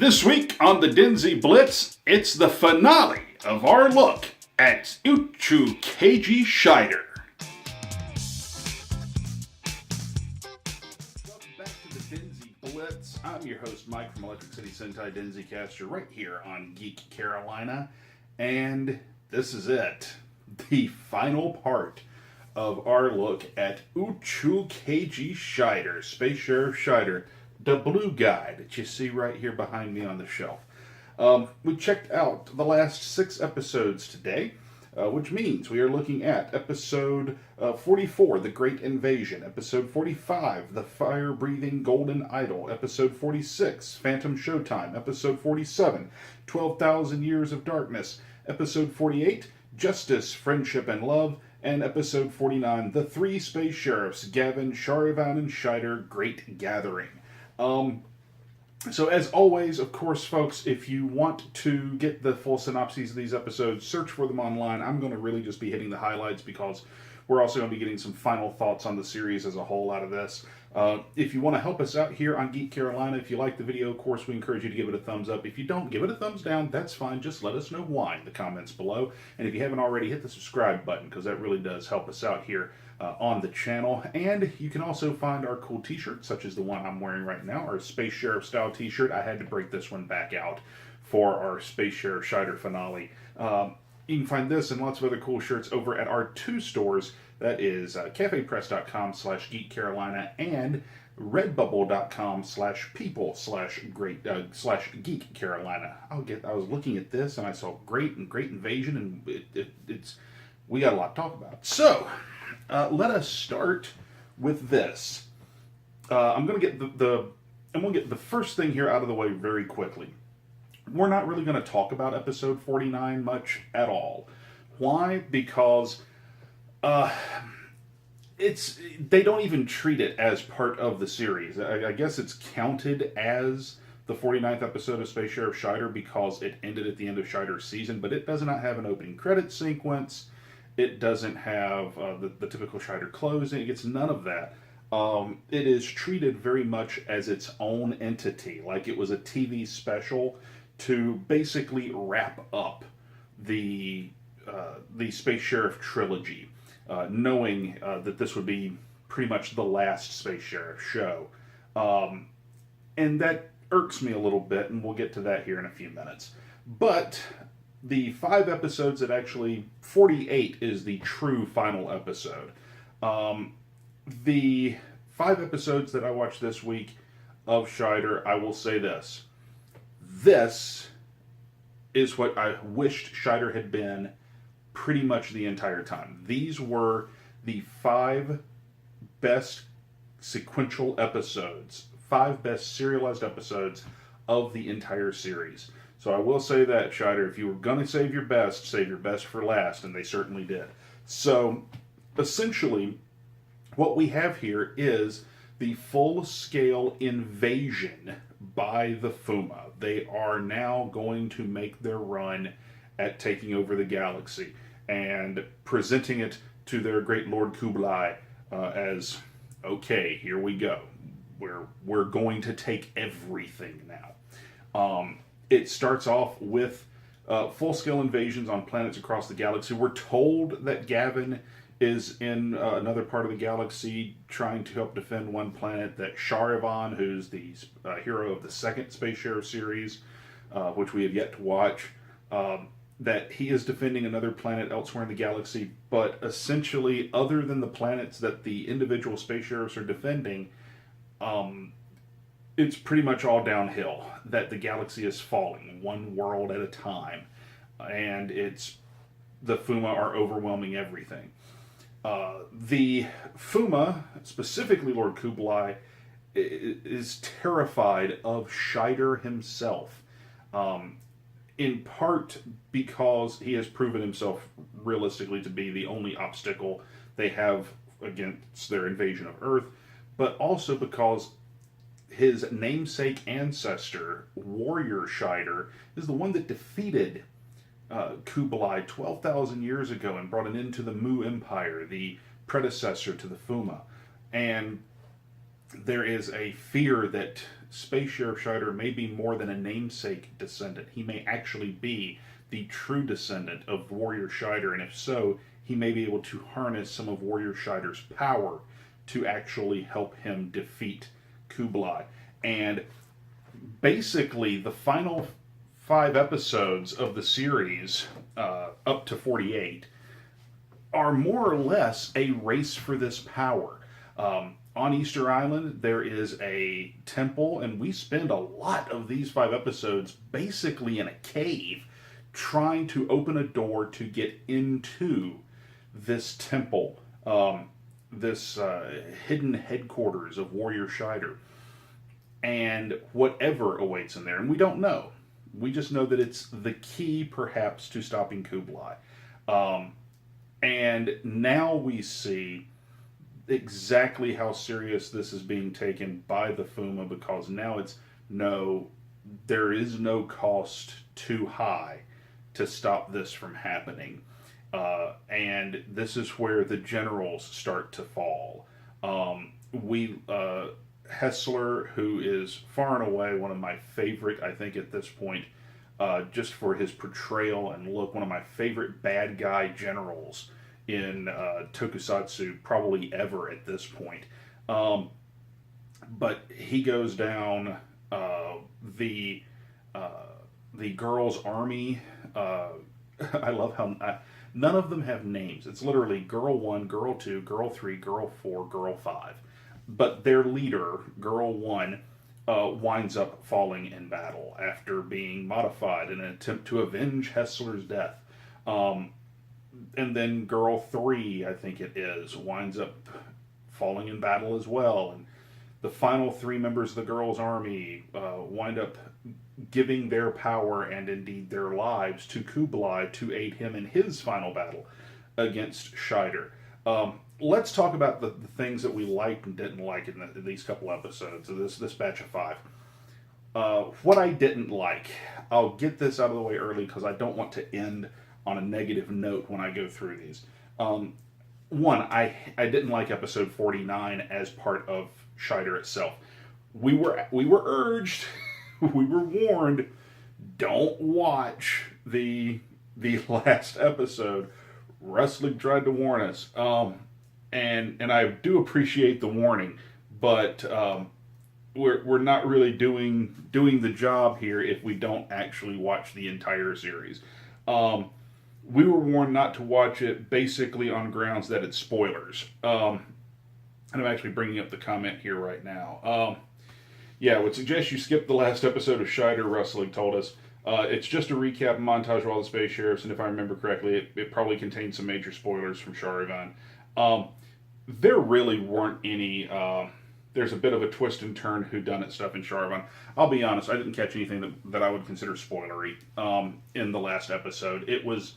This week on the DenziBlitz, it's the finale of our look at Uchuu Keiji Shaider. Welcome back to the DenziBlitz. I'm your host, Mike from Electric City Sentai DenziCaster, right here on Geek Carolina. And this is it. The final part of our look at Uchuu Keiji Shaider, Space Sheriff Shaider, the blue guy that you see right here behind me on the shelf. We checked out the last 6 episodes today, which means we are looking at episode 44, The Great Invasion, episode 45, The Fire-Breathing Golden Idol, episode 46, Phantom Showtime, episode 47, 12,000 Years of Darkness, episode 48, Justice, Friendship, and Love, and episode 49, The Three Space Sheriffs, Gavin, Sharivan, and Shaider, Great Gathering. So as always, of course, folks, if you want to get the full synopses of these episodes, search for them online. I'm going to really just be hitting the highlights because we're also going to be getting some final thoughts on the series as a whole out of this. If you want to help us out here on Geek Carolina, if you like the video, of course, we encourage you to give it a thumbs up. If you don't, give it a thumbs down. That's fine. Just let us know why in the comments below. And if you haven't already, hit the subscribe button because that really does help us out here on the channel. And you can also find our cool t-shirts, such as the one I'm wearing right now, our Space Sheriff style t-shirt. I had to break this one back out for our Space Sheriff Shaider finale. You can find this and lots of other cool shirts over at our 2 stores. That is cafepress.com/geekcarolina and redbubble.com/people/geek Carolina. I was looking at this and I saw Great Invasion, and we got a lot to talk about. So let us start with this. I'm going to get the first thing here out of the way very quickly. We're not really going to talk about episode 49 much at all. Why? Because they don't even treat it as part of the series. I guess it's counted as the 49th episode of Space Sheriff Shaider because it ended at the end of Shaider's season, but it does not have an opening credit sequence. It doesn't have the typical Shaider closing. It gets none of that. It is treated very much as its own entity, like it was a TV special to basically wrap up the Space Sheriff trilogy, knowing that this would be pretty much the last Space Sheriff show. And that irks me a little bit, and we'll get to that here in a few minutes. But the 5 episodes that 48 is the true final episode. The 5 episodes that I watched this week of Shaider, I will say this. This is what I wished Shaider had been pretty much the entire time. These were the 5 best sequential episodes, 5 best serialized episodes of the entire series. So I will say that, Shaider, if you were going to save your best for last, and they certainly did. So, essentially, what we have here is the full-scale invasion by the Fuma. They are now going to make their run at taking over the galaxy and presenting it to their great Lord Kublai as, okay, here we go. We're going to take everything now. It starts off with full-scale invasions on planets across the galaxy. We're told that Gavin is in another part of the galaxy trying to help defend one planet, that Sharivan, who's the hero of the second Space Sheriff series, which we have yet to watch, that he is defending another planet elsewhere in the galaxy, but essentially, other than the planets that the individual Space Sheriffs are defending, it's pretty much all downhill, that the galaxy is falling, one world at a time, and the Fuma are overwhelming everything. The Fuma, specifically Lord Kublai, is terrified of Shaider himself, in part because he has proven himself realistically to be the only obstacle they have against their invasion of Earth, but also because his namesake ancestor, Warrior Shaider, is the one that defeated Kublai 12,000 years ago and brought an end to the Mu Empire, the predecessor to the Fuma. And there is a fear that Space Sheriff Shaider may be more than a namesake descendant. He may actually be the true descendant of Warrior Shaider, and if so, he may be able to harness some of Warrior Shaider's power to actually help him defeat Kublai. And basically, the final 5 episodes of the series, up to 48, are more or less a race for this power. On Easter Island, there is a temple, and we spend a lot of these 5 episodes basically in a cave trying to open a door to get into this temple, this hidden headquarters of Warrior Shaider, and whatever awaits in there. And we don't know. We just know that it's the key, perhaps, to stopping Kublai. And now we see exactly how serious this is being taken by the Fuma, because now it's no, there is no cost too high to stop this from happening. And this is where the generals start to fall. Hessler, who is far and away one of my favorite, I think at this point, just for his portrayal and look, one of my favorite bad guy generals in tokusatsu probably ever at this point. But he goes down. The girls' army. I love how none of them have names. It's literally Girl 1, Girl 2, Girl 3, Girl 4, Girl 5. But their leader, Girl 1, winds up falling in battle after being modified in an attempt to avenge Hessler's death. And then Girl 3, I think it is, winds up falling in battle as well. And the final 3 members of the girls' army wind up giving their power and indeed their lives to Kublai to aid him in his final battle against Shaider. Let's talk about the things that we liked and didn't like in these couple episodes of this batch of 5. What I didn't like, I'll get this out of the way early because I don't want to end on a negative note when I go through these. One, I didn't like episode 49 as part of Shaider itself. We were urged, we were warned, don't watch the last episode. Wrestling tried to warn us, and I do appreciate the warning, but we're not really doing the job here if we don't actually watch the entire series. We were warned not to watch it basically on grounds that it's spoilers. And I'm actually bringing up the comment here right now. I would suggest you skip the last episode of Shaider, Wrestling told us. It's just a recap montage of all the space sheriffs, and if I remember correctly, it probably contains some major spoilers from Charivan. There really weren't any. There's a bit of a twist and turn whodunit stuff in Charivan. I'll be honest, I didn't catch anything that I would consider spoilery in the last episode. It was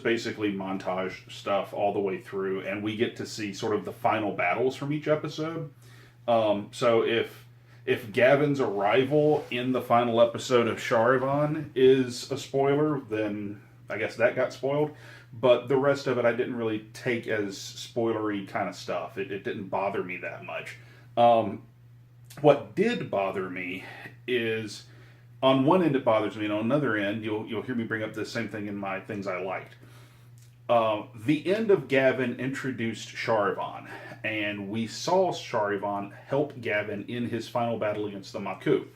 basically montage stuff all the way through, and we get to see sort of the final battles from each episode. So if Gavin's arrival in the final episode of Charivan is a spoiler, then I guess that got spoiled. But the rest of it I didn't really take as spoilery kind of stuff. It didn't bother me that much. What did bother me is, on one end it bothers me, and on another end, you'll hear me bring up the same thing in my things I liked. The end of Gavin introduced Charivan, and we saw Charivan help Gavin in his final battle against the Maku.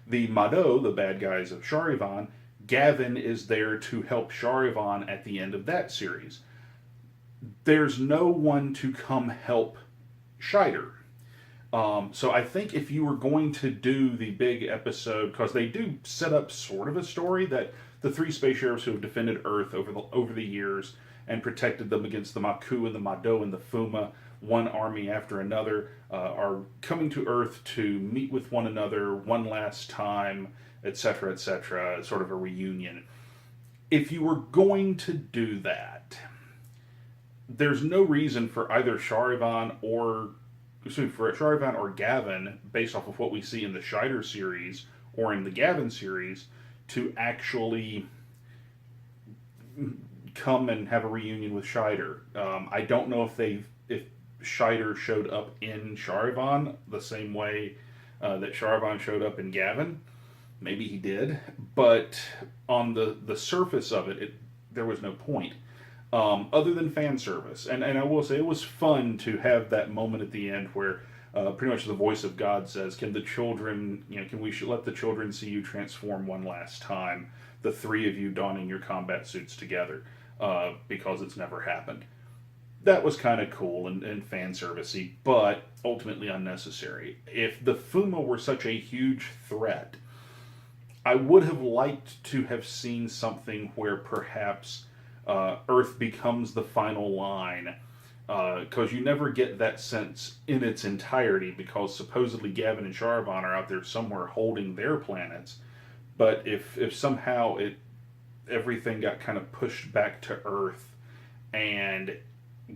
The Mado, the bad guys of Charivan, Gavin is there to help Charivan at the end of that series. There's no one to come help Shaider. So I think if you were going to do the big episode, because they do set up sort of a story that the 3 space sheriffs who have defended Earth over the years and protected them against the Maku and the Mado and the Fuma, one army after another, are coming to Earth to meet with one another one last time, etc., etc., sort of a reunion. If you were going to do that, there's no reason for either Charivan or Gavin, based off of what we see in the Shaider series or in the Gavin series, to actually come and have a reunion with Shaider. I don't know if Shaider showed up in Charivan the same way that Charivan showed up in Gavin. Maybe he did, but on the surface of it, there was no point other than fan service. And I will say it was fun to have that moment at the end where pretty much the voice of God says, "Can the children, can we let the children see you transform one last time? The three of you donning your combat suits together, because it's never happened." That was kind of cool and fan servicey, but ultimately unnecessary. If the Fuma were such a huge threat, I would have liked to have seen something where perhaps Earth becomes the final line, because you never get that sense in its entirety, because supposedly Gavin and Charivan are out there somewhere holding their planets. But if somehow everything got kind of pushed back to Earth, and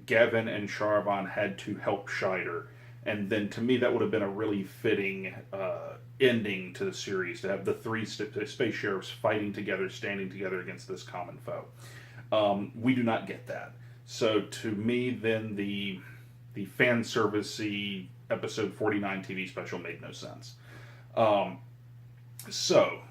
Gavin and Charivan had to help Shaider, and then to me that would have been a really fitting ending to the series, to have the three space sheriffs fighting together, standing together against this common foe. We do not get that. So to me, then the fan servicey episode 49 TV special made no sense. So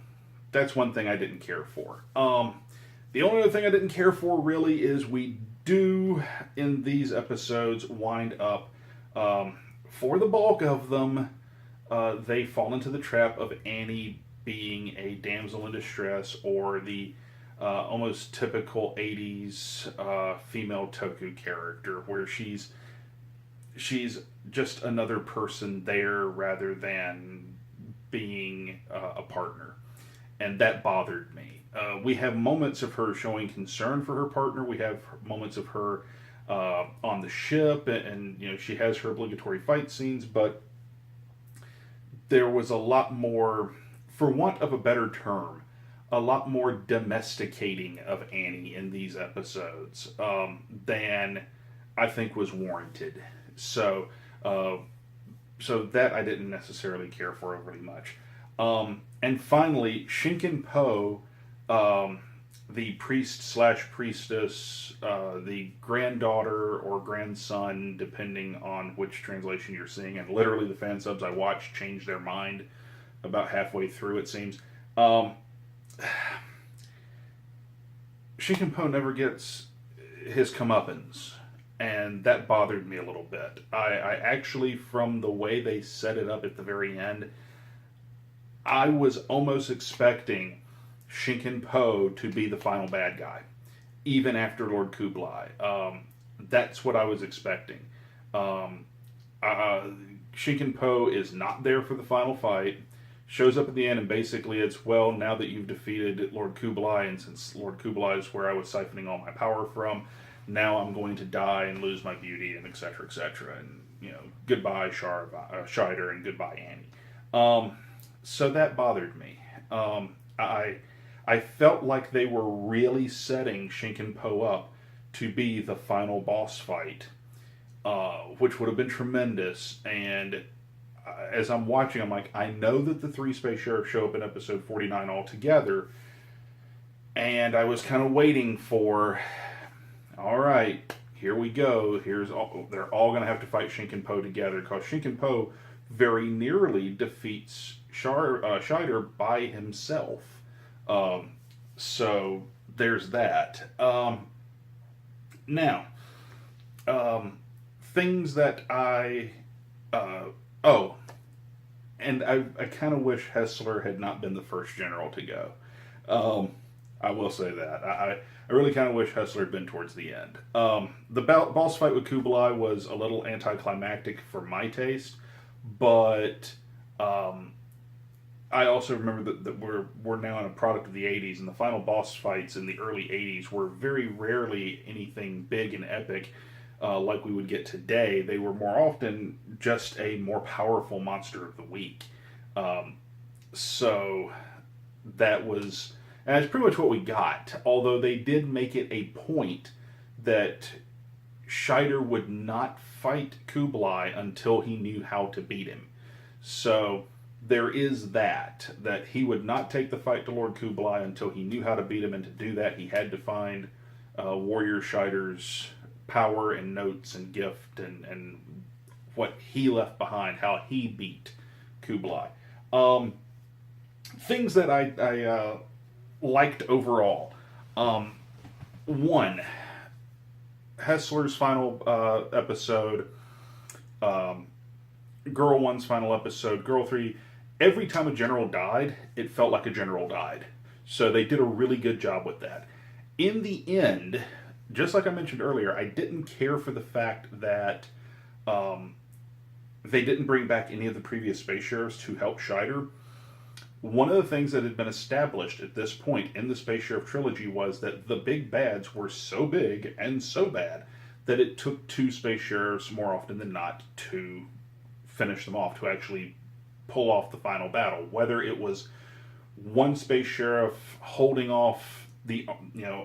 that's one thing I didn't care for. The only other thing I didn't care for really is we do in these episodes wind up, for the bulk of them, they fall into the trap of Annie being a damsel in distress, or the almost typical 80s female toku character, where she's just another person there rather than being a partner. And that bothered me. We have moments of her showing concern for her partner. We have moments of her on the ship, and she has her obligatory fight scenes, but there was a lot more, for want of a better term, a lot more domesticating of Annie in these episodes than I think was warranted. So that I didn't necessarily care for overly much. And finally, Shinken-Po, the priest/priestess, the granddaughter or grandson, depending on which translation you're seeing, and literally the fan subs I watched changed their mind about halfway through, it seems. Shinken-Po never gets his comeuppance, and that bothered me a little bit. I actually, from the way they set it up at the very end, I was almost expecting Shinken-Po to be the final bad guy, even after Lord Kublai. That's what I was expecting. Shinken-Po is not there for the final fight, shows up at the end, and basically it's, well, now that you've defeated Lord Kublai, and since Lord Kublai is where I was siphoning all my power from, now I'm going to die and lose my beauty, and etc., etc., and, goodbye Shaider, and goodbye Annie. So that bothered me. I felt like they were really setting Shinken-Po up to be the final boss fight, which would have been tremendous. And as I'm watching, I'm like, I know that the three space sheriffs show up in episode 49 all together, and I was kind of waiting for, all right, here we go. They're all going to have to fight Shinken-Po together, because Shinken-Po very nearly defeats Shaider by himself. So there's that. Now, things that and I kind of wish Hessler had not been the first general to go. I will say that. I really kind of wish Hessler had been towards the end. The boss fight with Kublai was a little anticlimactic for my taste, but I also remember that we're now in a product of the 80s, and the final boss fights in the early 80s were very rarely anything big and epic like we would get today. They were more often just a more powerful monster of the week. So that was, and that's pretty much what we got, although they did make it a point that Shaider would not fight Kublai until he knew how to beat him. So there is that he would not take the fight to Lord Kublai until he knew how to beat him, and to do that he had to find Warrior Shaider's power and notes and gift and what he left behind, how he beat Kublai. Things that I liked overall. One, Hessler's final episode, Girl 1's final episode, Girl 3, every time a general died, it felt like a general died. So they did a really good job with that. In the end, just like I mentioned earlier, I didn't care for the fact that they didn't bring back any of the previous space sheriffs to help Scheider. One of the things that had been established at this point in the Space Sheriff trilogy was that the big bads were so big and so bad that it took 2 space sheriffs more often than not to finish them off, to actually pull off the final battle. Whether it was one space sheriff holding off the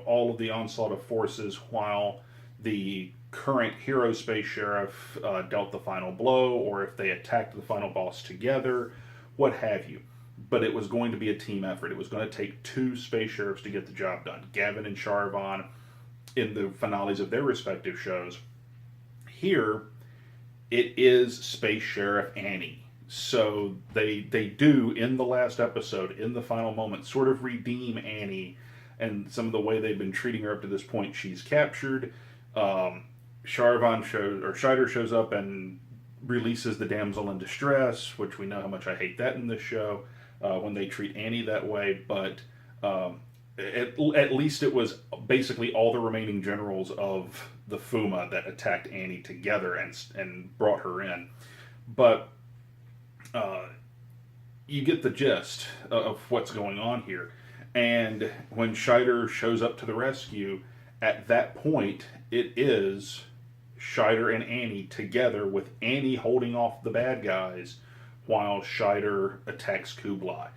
all of the onslaught of forces while the current hero space sheriff dealt the final blow, or if they attacked the final boss together, what have you. But it was going to be a team effort. It was going to take 2 space sheriffs to get the job done. Gavin and Charavan in the finales of their respective shows. Here, it is Space Sheriff Annie. So they do, in the last episode, in the final moment, sort of redeem Annie and some of the way they've been treating her up to this point. She's captured. Scheider shows up and releases the damsel in distress, which we know how much I hate that in this show. When they treat Annie that way, but at least it was basically all the remaining generals of the Fuma that attacked Annie together and brought her in. But you get the gist of what's going on here. And when Scheider shows up to the rescue, at that point, it is Scheider and Annie together, with Annie holding off the bad guys while Scheider attacks Kublai.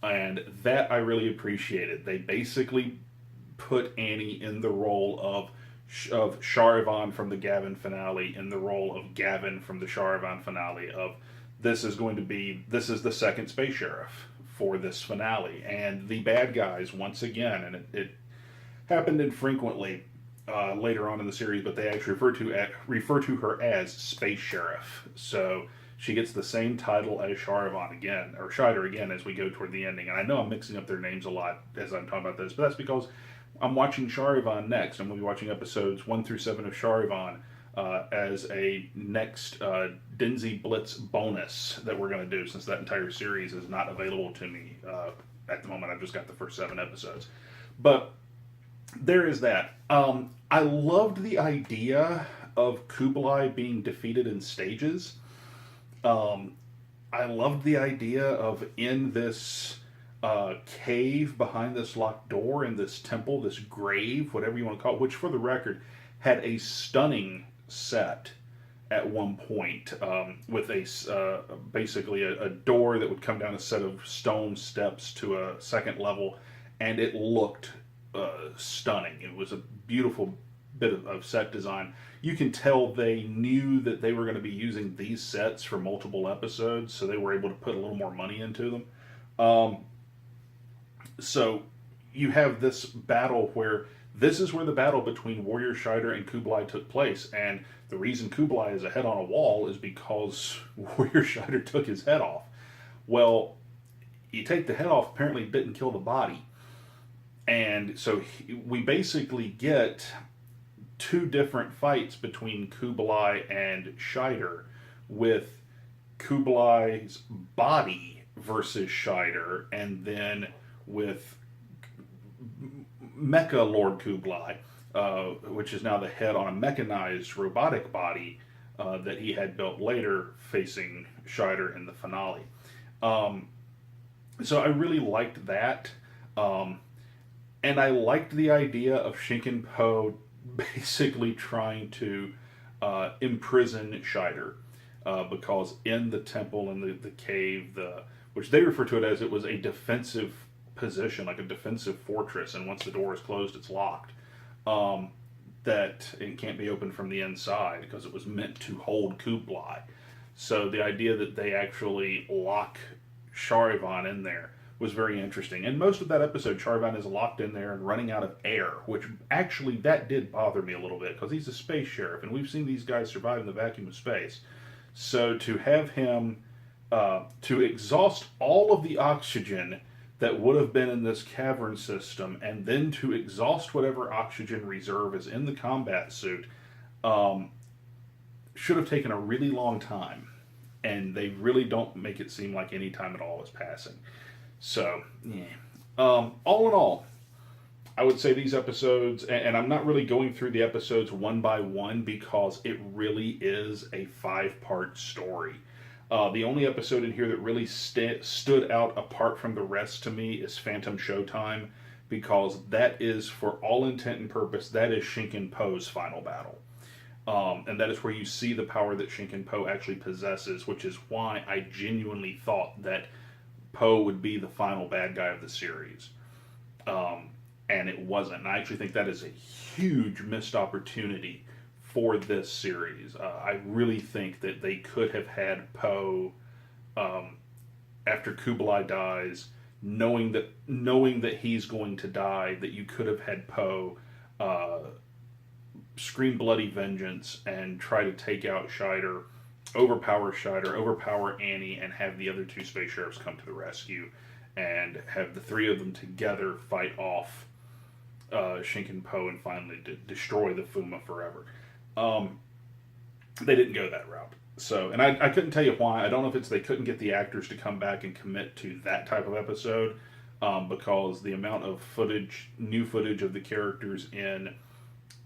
And that I really appreciated. They basically put Annie in the role of Charavan from the Gavin finale, in the role of Gavin from the Charavan finale, of this is the second space sheriff for this finale. And the bad guys, once again, and it happened infrequently later on in the series, but they actually refer to her as Space Sheriff. So she gets the same title as Charavan again, or Scheider again, as we go toward the ending. And I know I'm mixing up their names a lot as I'm talking about this, but that's because I'm watching Charavan next. I'm going to be watching episodes 1 through 7 of Charavan as a next DenziBlitz bonus that we're going to do, since that entire series is not available to me at the moment. I've just got the first 7 episodes. But there is that. I loved the idea of Kublai being defeated in stages. I loved the idea of, in this cave behind this locked door, in this temple, this grave, whatever you want to call it, which for the record had a stunning set at one point, with basically a door that would come down a set of stone steps to a second level, and it looked stunning. It was a beautiful bit of set design. You can tell they knew that they were going to be using these sets for multiple episodes, so they were able to put a little more money into them. So you have this battle where this is where the battle between Warrior Scheider and Kublai took place, and the reason Kublai is a head on a wall is because Warrior Scheider took his head off. Well, you take the head off, apparently it didn't kill the body. And so we basically get 2 different fights between Kublai and Scheider, with Kublai's body versus Scheider, and then with Mecha Lord Kublai, which is now the head on a mechanized robotic body that he had built later, facing Scheider in the finale. So I really liked that. And I liked the idea of Shinkenpo basically trying to imprison Scheider, because in the temple, in the cave, which they refer to it as, it was a defensive position, like a defensive fortress, and once the door is closed, it's locked. That it can't be opened from the inside because it was meant to hold Kublai. So the idea that they actually lock Charavan in there was very interesting. And most of that episode, Charvan is locked in there and running out of air, which actually that did bother me a little bit because he's a space sheriff, and we've seen these guys survive in the vacuum of space. So to have him to exhaust all of the oxygen that would have been in this cavern system, and then to exhaust whatever oxygen reserve is in the combat suit, should have taken a really long time. And they really don't make it seem like any time at all is passing. So, yeah. All in all, I would say these episodes, and I'm not really going through the episodes one by one because it really is a 5-part story. The only episode in here that really stood out apart from the rest to me is Phantom Showtime, because that is, for all intent and purpose, that is Shinken Po's final battle. And that is where you see the power that Shinken Po actually possesses, which is why I genuinely thought that Po would be the final bad guy of the series. And it wasn't. And I actually think that is a huge missed opportunity for this series. I really think that they could have had Po, after Kublai dies, knowing that he's going to die, that you could have had Po scream bloody vengeance and try to take out Shaider, overpower Annie, and have the other 2 space sheriffs come to the rescue, and have the 3 of them together fight off Shinken Po and finally destroy the Fuma forever. They didn't go that route. So, and I couldn't tell you why. I don't know if it's they couldn't get the actors to come back and commit to that type of episode, because the amount of new footage of the characters in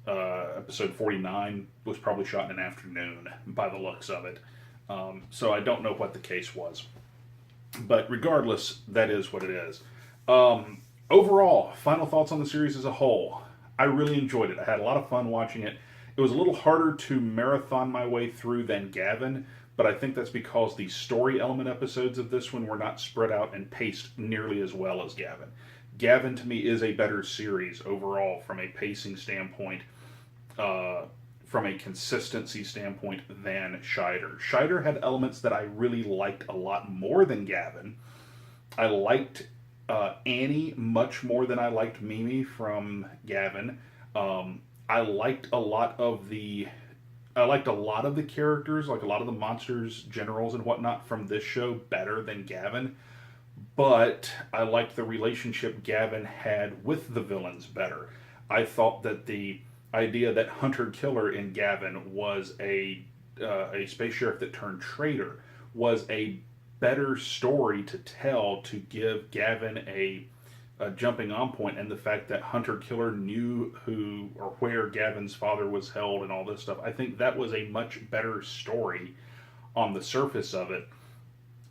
episode 49 was probably shot in an afternoon by the looks of it. So I don't know what the case was. But regardless, that is what it is. Overall, final thoughts on the series as a whole. I really enjoyed it. I had a lot of fun watching it. It was a little harder to marathon my way through than Gavin, but I think that's because the story element episodes of this one were not spread out and paced nearly as well as Gavin. Gavin, to me, is a better series overall from a pacing standpoint, from a consistency standpoint, than Shaider. Shaider had elements that I really liked a lot more than Gavin. I liked Annie much more than I liked Mimi from Gavin. I liked a lot of the characters, like a lot of the monsters, generals, and whatnot from this show better than Gavin. But I liked the relationship Gavin had with the villains better. I thought that the idea that Hunter Killer in Gavin was a space sheriff that turned traitor was a better story to tell, to give Gavin a jumping on point, and the fact that Hunter Killer knew who or where Gavin's father was held and all this stuff. I think that was a much better story on the surface of it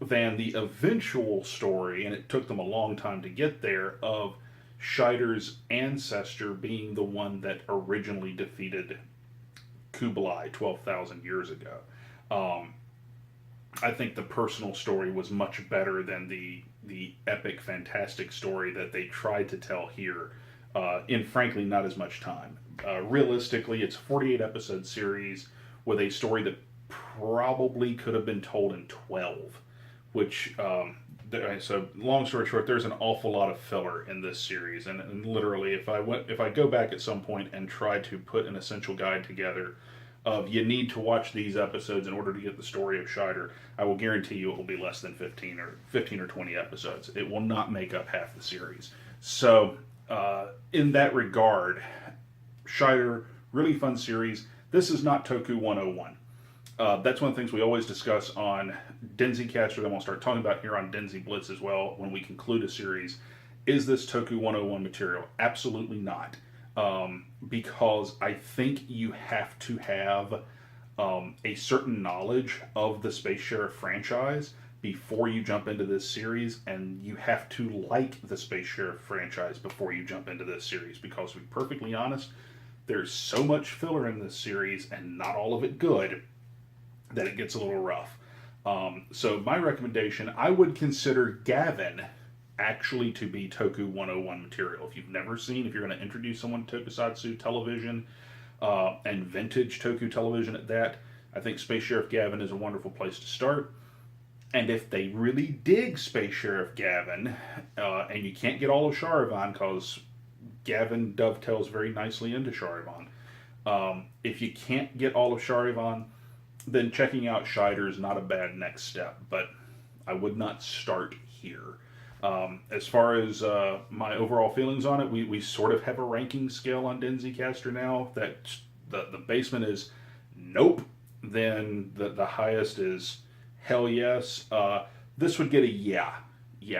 than the eventual story, and it took them a long time to get there, of Scheider's ancestor being the one that originally defeated Kublai 12,000 years ago. I think the personal story was much better than the epic, fantastic story that they tried to tell here in, frankly, not as much time. Realistically, it's a 48-episode series with a story that probably could have been told in 12, which, so long story short, there's an awful lot of filler in this series, and literally, if I go back at some point and try to put an essential guide together of you need to watch these episodes in order to get the story of Shaider, I will guarantee you it will be less than 15 or 20 episodes. It will not make up half the series. So, in that regard, Shaider, really fun series. This is not Toku 101. That's one of the things we always discuss on DenziCaster, that we'll start talking about here on DenziBlitz as well when we conclude a series. Is this Toku 101 material? Absolutely not. Because I think you have to have a certain knowledge of the Space Sheriff franchise before you jump into this series, and you have to like the Space Sheriff franchise before you jump into this series, because to be perfectly honest, there's so much filler in this series, and not all of it good, that it gets a little rough. So my recommendation, I would consider Gavin actually to be Toku 101 material. If you've never seen, if you're going to introduce someone to Tokusatsu television, and vintage Toku television at that, I think Space Sheriff Gavin is a wonderful place to start. And if they really dig Space Sheriff Gavin, and you can't get all of Charivan because Gavin dovetails very nicely into Charivan. If you can't get all of Charivan, then checking out Shaider is not a bad next step, but I would not start here. As far as my overall feelings on it, we sort of have a ranking scale on DenziCaster now. That the basement is nope, then the highest is hell yes. This would get a yeah.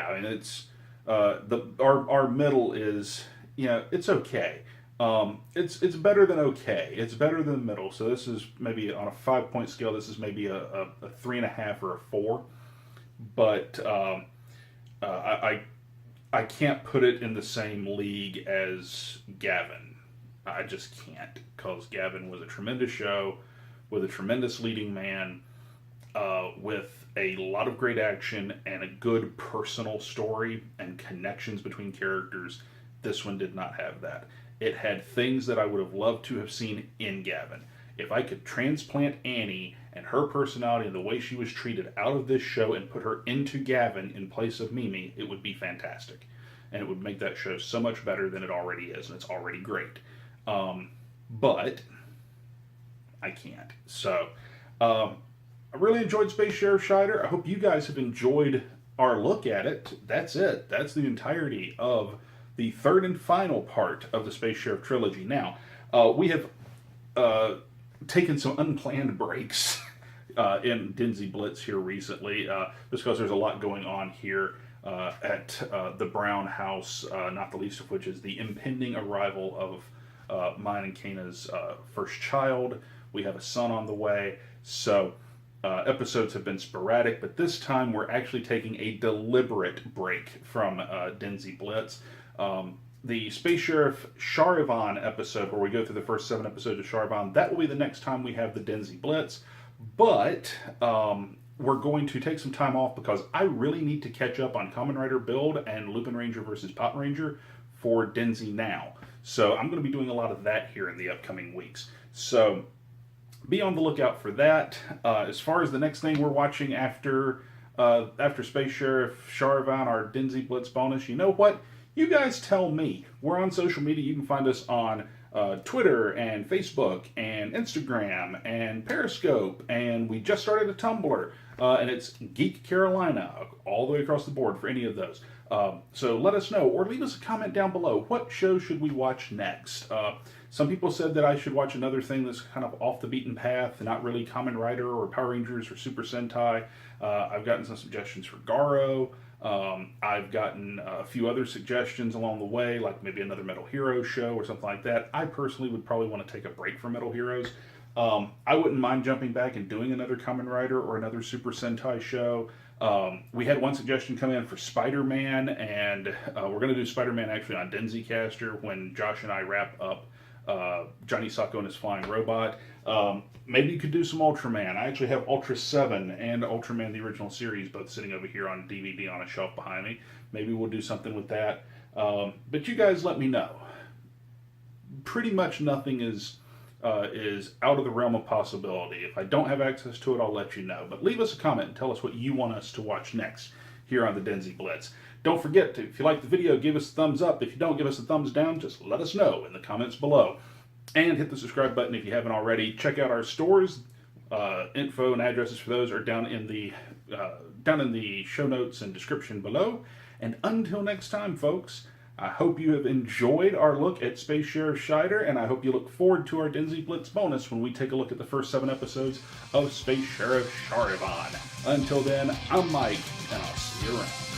I mean, it's our middle is, it's okay. It's better than okay. It's better than the middle. So this is maybe on a 5-point scale. This is maybe a 3.5 or a 4. But I can't put it in the same league as Gavin. I just can't, because Gavin was a tremendous show with a tremendous leading man, with a lot of great action and a good personal story and connections between characters. This one did not have that. It had things that I would have loved to have seen in Gavin. If I could transplant Annie and her personality and the way she was treated out of this show and put her into Gavin in place of Mimi, it would be fantastic. And it would make that show so much better than it already is, and it's already great. But I can't. So, I really enjoyed Space Sheriff Shaider. I hope you guys have enjoyed our look at it. That's it. That's the entirety of the third and final part of the Space Sheriff trilogy. Now, we have taken some unplanned breaks in DenziBlitz here recently, just because there's a lot going on here at the Brown house, not the least of which is the impending arrival of mine and Kana's first child. We have a son on the way, so episodes have been sporadic, but this time we're actually taking a deliberate break from DenziBlitz. The Space Sheriff Charivan episode, where we go through the first 7 episodes of Charivan, that will be the next time we have the DenziBlitz. But we're going to take some time off because I really need to catch up on Kamen Rider Build and Lupin Ranger versus Pot Ranger for Denzi Now. So I'm going to be doing a lot of that here in the upcoming weeks. So be on the lookout for that. As far as the next thing we're watching after Space Sheriff Charivan, our DenziBlitz bonus, you know what? You guys tell me. We're on social media. You can find us on Twitter and Facebook and Instagram and Periscope, and we just started a Tumblr, and it's Geek Carolina, all the way across the board for any of those. So let us know, or leave us a comment down below. What show should we watch next? Some people said that I should watch another thing that's kind of off the beaten path, not really Kamen Rider or Power Rangers or Super Sentai. I've gotten some suggestions for Garo. I've gotten a few other suggestions along the way, like maybe another Metal Heroes show or something like that. I personally would probably want to take a break from Metal Heroes. I wouldn't mind jumping back and doing another Kamen Rider or another Super Sentai show. We had one suggestion come in for Spider-Man, and we're going to do Spider-Man actually on DenziCaster when Josh and I wrap up Johnny Sacco and his flying robot. Maybe you could do some Ultraman. I actually have Ultra 7 and Ultraman the original series both sitting over here on DVD on a shelf behind me. Maybe we'll do something with that. But you guys let me know. Pretty much nothing is out of the realm of possibility. If I don't have access to it, I'll let you know. But leave us a comment and tell us what you want us to watch next here on the DenziBlitz. Don't forget to, if you like the video, give us a thumbs up. If you don't, give us a thumbs down. Just let us know in the comments below. And hit the subscribe button if you haven't already. Check out our stores. Info and addresses for those are down in the show notes and description below. And until next time, folks, I hope you have enjoyed our look at Space Sheriff Shaider, and I hope you look forward to our DenziBlitz bonus when we take a look at the first 7 episodes of Space Sheriff Charivan. Until then, I'm Mike, and I'll see you around.